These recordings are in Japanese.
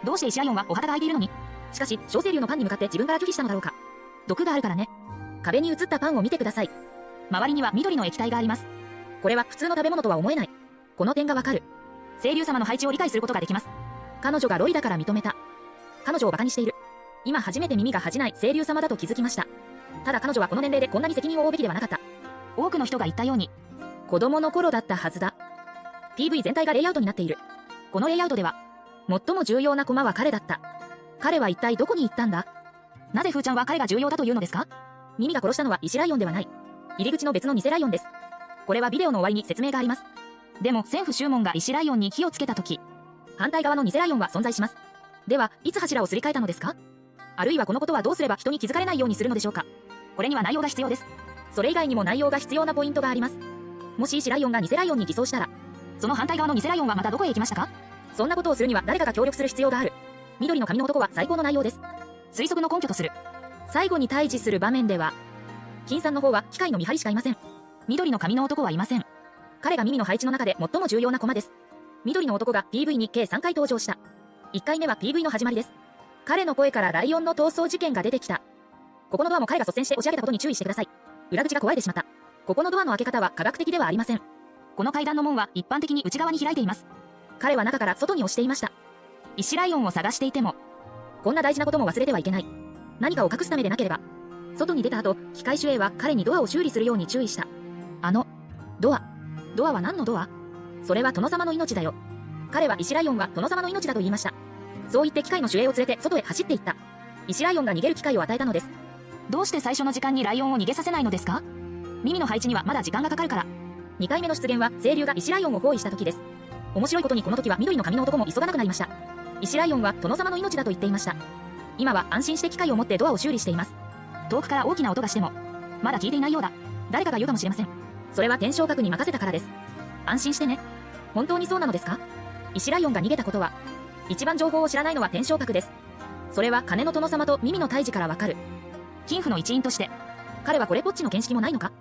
どうして石ライオンはお旗が開いているのに。しかし、小生竜のパンに向かって自分から拒否したのだろうか。毒があるからね。壁に映ったパンを見てください。周りには緑の液体があります。これは普通の食べ物とは思えない。この点がわかる。聖竜様の配置を理解することができます。彼女がロイだから認めた。彼女を馬鹿にしている。今初めて耳が恥じない聖竜様だと気づきました。ただ彼女はこの年齢でこんなに責任を負うべきではなかった。多くの人が言ったように、子供の頃だったはずだ。PV 全体がレイアウトになっている。このレイアウトでは、最も重要なコマは彼だった。彼は一体どこに行ったんだ。なぜフーちゃんは彼が重要だというのですか。ミミが殺したのは石ライオンではない。入り口の別の偽ライオンです。これはビデオの終わりに説明があります。でも、センフ・シューモンが石ライオンに火をつけたとき、反対側の偽ライオンは存在します。では、いつ柱をすり替えたのですか。あるいはこのことはどうすれば人に気づかれないようにするのでしょうか。これには内容が必要です。それ以外にも内容が必要なポイントがあります。もし石ライオンが偽ライオンに偽装したら、その反対側の偽ライオンはまたどこへ行きましたか。そんなことをするには誰かが協力する必要がある。緑の髪の男は最高の内容です。推測の根拠とする。最後に対峙する場面では、金さんの方は機械の見張りしかいません。緑の髪の男はいません。彼がミミの配置の中で最も重要なコマです。緑の男が PV に計3回登場した。1回目は PV の始まりです。彼の声からライオンの逃走事件が出てきた。ここのドアも彼が率先して押し上げたことに注意してください。裏口が壊れてしまった。ここのドアの開け方は科学的ではありません。この階段の門は一般的に内側に開いています。彼は中から外に押していました。石ライオンを探していても、こんな大事なことも忘れてはいけない。何かを隠すためでなければ。外に出た後、機械守衛は彼にドアを修理するように注意した。ドアは何のドア。それは殿様の命だよ。彼は石ライオンは殿様の命だと言いました。そう言って機械の守衛を連れて外へ走っていった。石ライオンが逃げる機会を与えたのです。どうして最初の時間にライオンを逃げさせないのですか。ミミの配置にはまだ時間がかかるから。2回目の出現は聖竜が石ライオンを包囲した時です。面白いことにこの時は緑の髪の男も急がなくなりました。石ライオンは殿様の命だと言っていました。今は安心して機械を持ってドアを修理しています。遠くから大きな音がしても、まだ聞いていないようだ。誰かが言うかもしれません。それは天正閣に任せたからです。安心してね。本当にそうなのですか。石ライオンが逃げたことは、一番情報を知らないのは天正閣です。それは金の殿様とミミの退治からわかる。金符の一員として、彼はこれっぽっちの見識もないのか。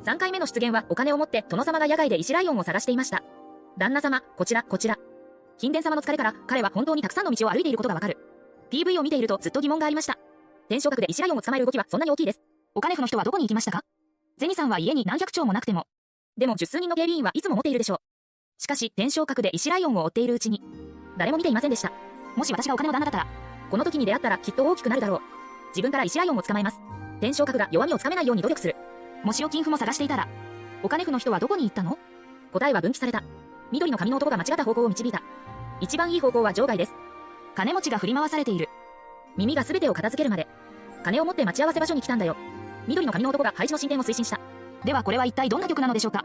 3回目の出現はお金を持って殿様が野外で石ライオンを探していました。旦那様、こちら。金殿様の疲れから彼は本当にたくさんの道を歩いていることがわかる。PV を見ているとずっと疑問がありました。天正閣で石ライオンを捕まえる動きはそんなに大きいです。お金符の人はどこに行きましたか。ゼニさんは家に何百丁もなくても。でも10数人の警備員はいつも持っているでしょう。しかし天正閣で石ライオンを追っているうちに、誰も見ていませんでした。もし私がお金の旦那だったら、この時に出会ったらきっと大きくなるだろう。自分から石ライオンを捕まえます。天正閣が弱みをつかめないように努力する。もしお金符も探していたら、お金符の人はどこに行ったの。答えは分岐された。緑の髪の男が間違った方向を導いた。一番いい方向は場外です。金持ちが振り回されている。耳が全てを片付けるまで。金を持って待ち合わせ場所に来たんだよ。緑の髪の男が配置の進展を推進した。ではこれは一体どんな曲なのでしょうか。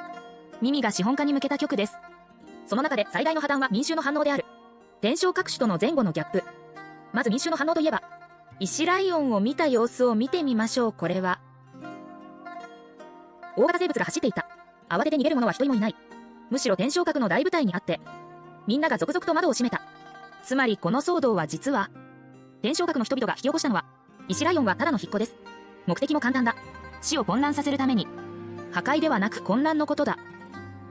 耳が資本家に向けた曲です。その中で最大の破綻は民衆の反応である。天正閣主との前後のギャップ。まず民衆の反応といえば、石ライオンを見た様子を見てみましょう。これは大型生物が走っていった。慌てて逃げる者は一人もいない。むしろ天正閣の大舞台にあって、みんなが続々と窓を閉めた。つまりこの騒動は実は、天正閣の人々が引き起こしたのは、石ライオンはただの引っ子です。目的も簡単だ。死を混乱させるために。破壊ではなく混乱のことだ。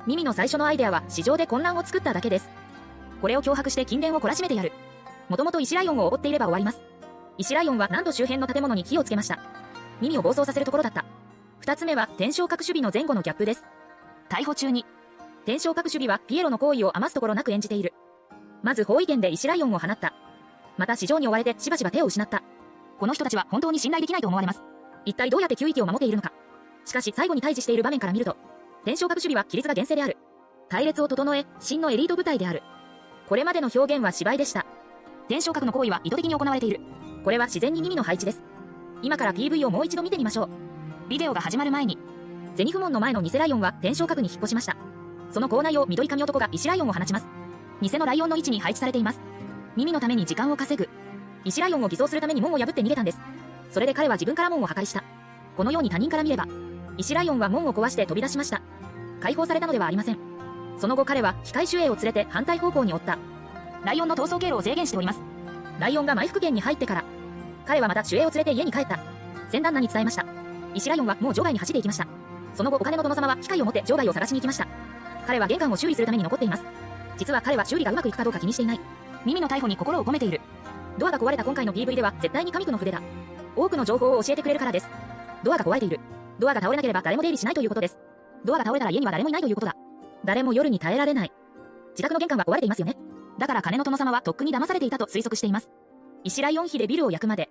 ミミの最初のアイデアは市場で混乱を作っただけです。これを脅迫して金殿を懲らしめてやる。もともと石ライオンを追っていれば終わります。石ライオンは何度周辺の建物に火をつけました。ミミを暴走させるところだった。二つ目は天正閣守備の前後のギャップです。逮捕中に、天正閣守備はピエロの行為を余すところなく演じている。まず包囲圏で石ライオンを放った。また市場に追われてしばしば手を失った。この人たちは本当に信頼できないと思われます。一体どうやって9域を守っているのか。しかし最後に対峙している場面から見ると、天正閣守備は規律が厳正である。隊列を整え、真のエリート部隊である。これまでの表現は芝居でした。天正閣の行為は意図的に行われている。これは自然に耳の配置です。今から PV をもう一度見てみましょう。ビデオが始まる前に、ゼニフ門の前の偽ライオンは天正閣に引っ越しました。その構内を緑髪男が石ライオンを放ちます。偽のライオンの位置に配置されています。耳のために時間を稼ぐ。石ライオンを偽装するために門を破って逃げたんです。それで彼は自分から門を破壊した。このように他人から見れば、石ライオンは門を壊して飛び出しました。解放されたのではありません。その後彼は機械守衛を連れて反対方向に追った。ライオンの逃走経路を制限しております。ライオンが埋伏圏に入ってから、彼はまた守衛を連れて家に帰った。船団那に伝えました。石ライオンはもう場外に走っていきました。その後お金の殿様は機械を持って場外を探しに行きました。彼は玄関を修理するために残っています。実は彼は修理がうまくいくかどうか気にしていない。耳の逮捕に心を込めている。ドアが壊れた今回の PV では絶対に神久の筆だ。多くの情報を教えてくれるからです。ドアが壊れている。ドアが倒れなければ誰も出入りしないということです。ドアが倒れたら家には誰もいないということだ。誰も夜に耐えられない。自宅の玄関は壊れていますよね。だから金の殿様はとっくに騙されていたと推測しています。石ライオン比でビルを焼くまで。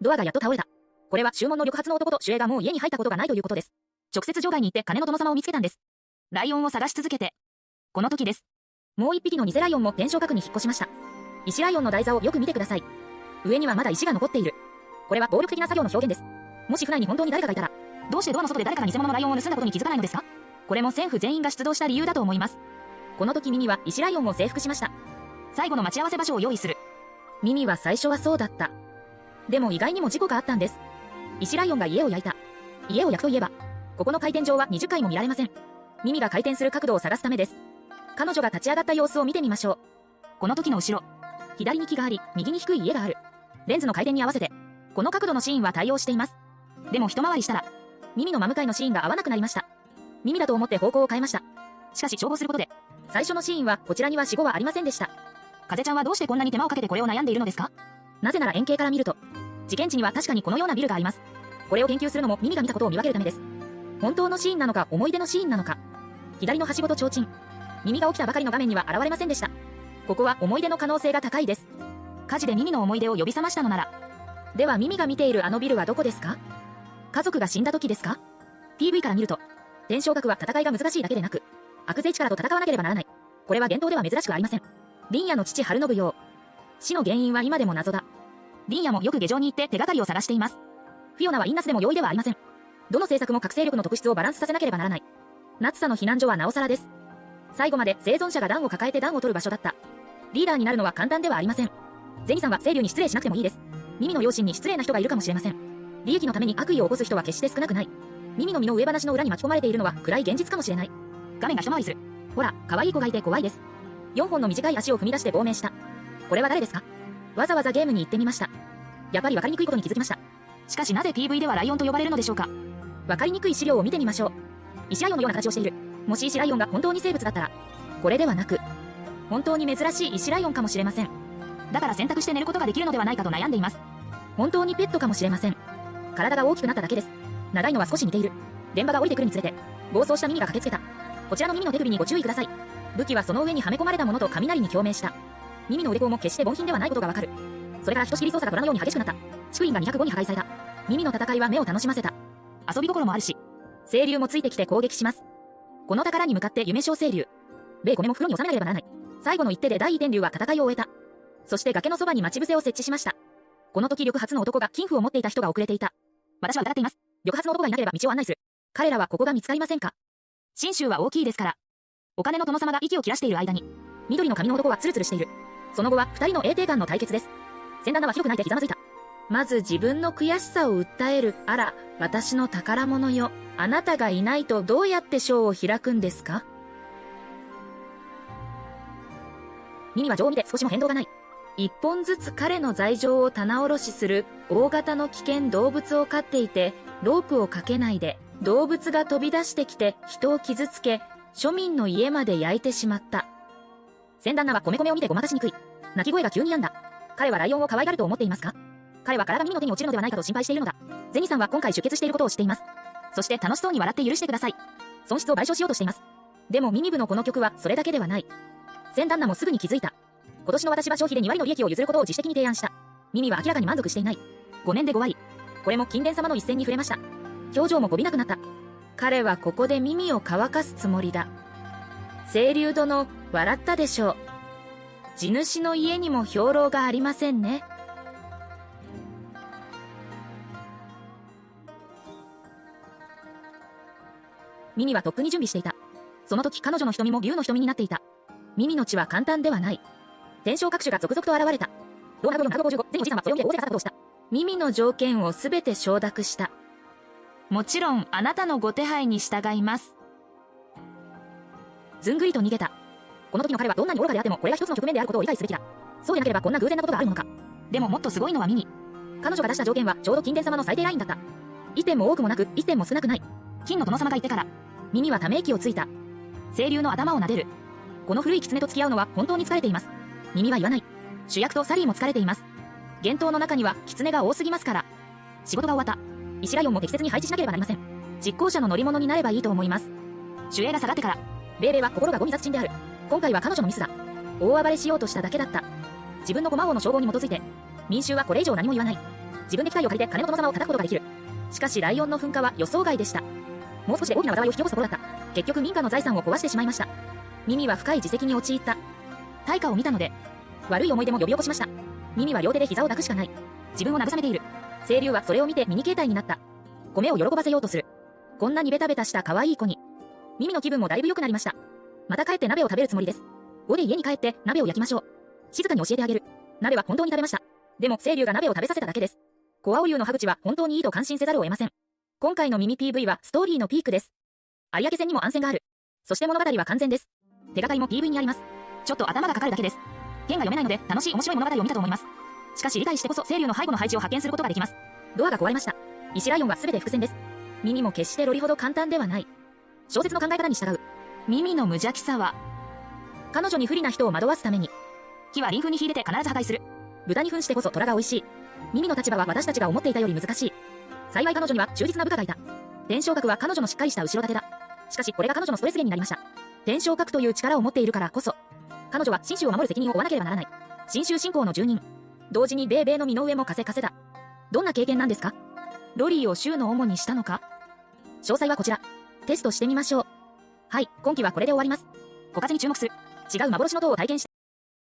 ドアがやっと倒れた。これは注文の緑髪の男と守衛がもう家に入ったことがないということです。直接場外に行って金の殿様を見つけたんです。ライオンを探し続けて。この時です。もう一匹の偽ライオンも天正閣に引っ越しました。石ライオンの台座をよく見てください。上にはまだ石が残っている。これは暴力的な作業の表現です。もし府内に本当に誰かがいたら、どうしてドアの外で誰かが偽物のライオンを盗んだことに気づかないのですか？これも政府全員が出動した理由だと思います。この時ミミは石ライオンを征服しました。最後の待ち合わせ場所を用意する。ミミは最初はそうだった。でも意外にも事故があったんです。石ライオンが家を焼いた。家を焼くといえば、ここの回転場は20回も見られません。ミミが回転する角度を探すためです。彼女が立ち上がった様子を見てみましょう。この時の後ろ。左に木があり、右に低い家がある。レンズの回転に合わせて、この角度のシーンは対応しています。でも一回りしたら、ミミの真向かいのシーンが合わなくなりました。ミミだと思って方向を変えました。しかし照合することで、最初のシーンはこちらには死後はありませんでした。風ちゃんはどうしてこんなに手間をかけてこれを悩んでいるのですか？なぜなら円形から見ると、事件地には確かにこのようなビルがあります。これを研究するのもミミが見たことを見分けるためです。本当のシーンなのか思い出のシーンなのか。左のはしごと提灯。ミミが起きたばかりの画面には現れませんでした。ここは思い出の可能性が高いです。火事でミミの思い出を呼び覚ましたのなら。ではミミが見ているあのビルはどこですか？家族が死んだ時ですか？ PV から見ると、天正閣は戦いが難しいだけでなく、悪勢力と戦わなければならない。これは伝統では珍しくありません。林野の父春信陽。死の原因は今でも謎だ。林野もよく下城に行って手がかりを探しています。フィオナはインナスでも容易ではありません。どの政策も核勢力の特質をバランスさせなければならない。ナツサの避難所はなおさらです。最後まで生存者が暖を抱えて暖を取る場所だった。リーダーになるのは簡単ではありません。ゼニさんは清流に失礼しなくてもいいです。ミミの両親に失礼な人がいるかもしれません。利益のために悪意を起こす人は決して少なくない。ミミの身の上話の裏に巻き込まれているのは暗い現実かもしれない。画面が一回りする。ほら、可愛い子がいて怖いです。4本の短い足を踏み出して亡命した。これは誰ですか？わざわざゲームに行ってみました。やっぱり分かりにくいことに気づきました。しかしなぜ PV ではライオンと呼ばれるのでしょうか？分かりにくい資料を見てみましょう。石ライオンのような形をしている。もし石ライオンが本当に生物だったら、これではなく、本当に珍しい石ライオンかもしれません。だから選択して寝ることができるのではないかと悩んでいます。本当にペットかもしれません。体が大きくなっただけです。長いのは少し似ている。現場が降りてくるにつれて、暴走したミミが駆けつけた。こちらのミミの手首にご注意ください。武器はその上にはめ込まれたものと雷に共鳴した。ミミの腕甲も決して凡品ではないことがわかる。それからひとしきり操作が虎のように激しくなった。竹林が205に破壊された。ミミの戦いは目を楽しませた。遊び心もあるし、清流もついてきて攻撃します。この宝に向かって夢小清流。米米も袋に収めなければならない。最後の一手で第一天竜は戦いを終えた。そして崖のそばに待ち伏せを設置しました。この時緑髪の男が金符を持っていた人が遅れていた。私は疑っています。緑髪の男がいなければ道を案内する。彼らはここが見つかりませんか？信州は大きいですから。お金の殿様が息を切らしている間に、緑の髪の男はツルツルしている。その後は二人の栄帝間の対決です。船団は広く泣いてひざまずいた。まず自分の悔しさを訴える。あら、私の宝物よ。あなたがいないとどうやって章を開くんですか？ミミは情を見て少しも変動がない。一本ずつ彼の罪状を棚卸しする。大型の危険動物を飼っていて、ロープをかけないで、動物が飛び出してきて人を傷つけ、庶民の家まで焼いてしまった。船団は米米を見てごまかしにくい。鳴き声が急に止んだ。彼はライオンを可愛がると思っていますか？彼は殻がミミの手に落ちるのではないかと心配しているのだ。ゼニさんは今回出血していることを知っています。そして楽しそうに笑って許してください。損失を賠償しようとしています。でもミミ部のこの曲はそれだけではない。船団もすぐに気づいた。今年の私は消費で2割の利益を譲ることを自主的に提案した。ミミは明らかに満足していない。5年で5割。これも金蓮様の一線に触れました。表情もこびなくなった。彼はここでミミを乾かすつもりだ。清流殿、笑ったでしょう。地主の家にも兵糧がありませんね。ミミはとっくに準備していた。その時彼女の瞳も竜の瞳になっていた。ミミの血は簡単ではない。天正各種が続々と現れた。ローナグ455、ゼニおじさんはそれを見て大勢が去ったことをした。ミミの条件をすべて承諾した。もちろんあなたのご手配に従います。ずんぐりと逃げた。この時の彼はどんなに愚かであってもこれが一つの局面であることを理解すべきだ。そうでなければこんな偶然なことがあるものか。でももっとすごいのはミミ。彼女が出した条件はちょうど金殿様の最低ラインだった。1点も多くもなく1点も少なくない。金の殿様が言ってから、ミミはため息をついた。清流の頭を撫でる。この古い狐と付き合うのは本当に疲れています。ミミは言わない。主役とサリーも疲れています。幻冬の中には狐が多すぎますから。仕事が終わった。石ライオンも適切に配置しなければなりません。実行者の乗り物になればいいと思います。守衛が下がってから、ベイベーは心がゴミ雑珍である。今回は彼女のミスだ。大暴れしようとしただけだった。自分のコマ王の称号に基づいて、民衆はこれ以上何も言わない。自分で機械を借りて金の殿様を叩くことができる。しかしライオンの噴火は予想外でした。もう少しで大きな災いを引き起こすところだった。結局民家の財産を壊してしまいました。ミミは深い自責に陥った。対価を見たので、悪い思い出も呼び起こしました。ミミは両手で膝を抱くしかない。自分を慰めている。清流はそれを見てミニ形態になった。米を喜ばせようとする。こんなにベタベタした可愛い子に。ミミの気分もだいぶ良くなりました。また帰って鍋を食べるつもりです。5で家に帰って鍋を焼きましょう。静かに教えてあげる。鍋は本当に食べました。でも清流が鍋を食べさせただけです。コアオリュウの歯口は本当にいいと感心せざるを得ません。今回のミミ PV はストーリーのピークです。有明線にも安線がある。そして物語は完全です。手がかりも PV にあります。ちょっと頭がかかるだけです。剣が読めないので楽しい面白い物語を見たと思います。しかし理解してこそ清流の背後の配置を発見することができます。ドアが壊れました。石ライオンは全て伏線です。ミミも決してロリほど簡単ではない。小説の考え方に従う。ミミの無邪気さは、彼女に不利な人を惑わすために。木は臨風に秀でて必ず破壊する。豚に扮してこそ虎が美味しい。ミミの立場は私たちが思っていたより難しい。幸い彼女には忠実な部下がいた。天正閣は彼女のしっかりした後ろ盾だ。しかしこれが彼女のストレス源になりました。天正閣という力を持っているからこそ、彼女は信州を守る責任を負わなければならない。信州信仰の住人。同時にベイベーの身の上も風だ。どんな経験なんですか？ロリーを州の主にしたのか？詳細はこちら。テストしてみましょう。はい、今期はこれで終わります。枯渇に注目する。違う幻の塔を体験して